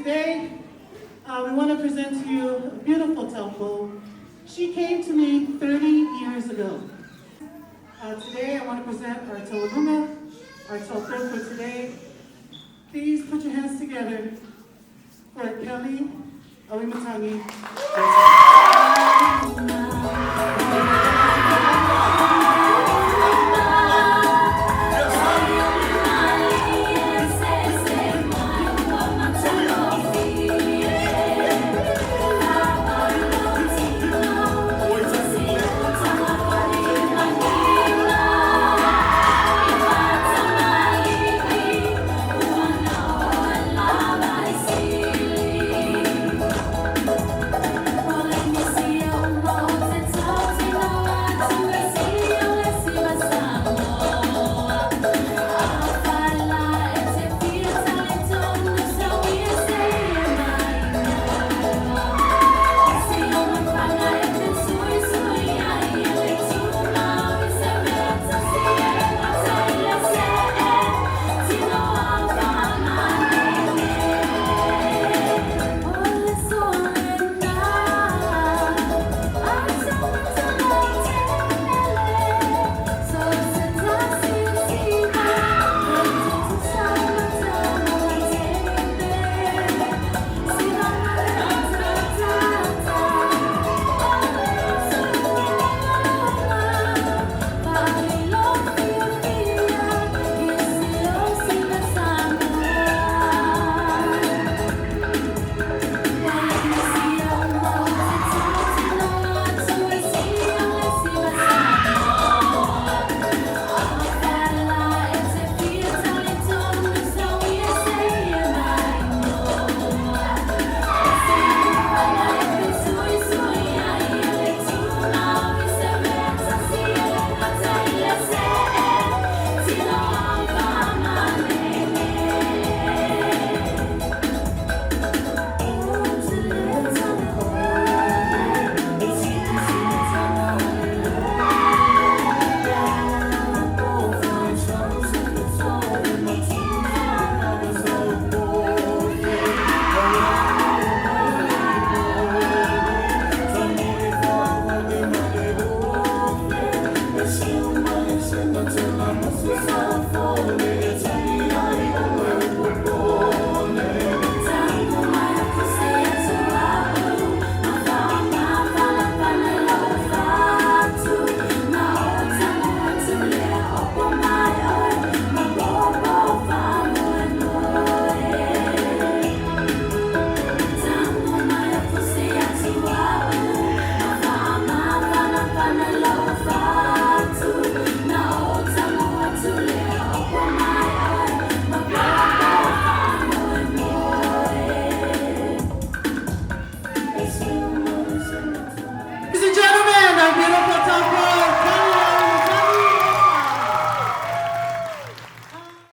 today, we want to present to you a beautiful temple. She came to me 30 years ago. Today, I want to present our Telaguma, our Telpo for today. Please put your hands together for Kelly Alimatangi.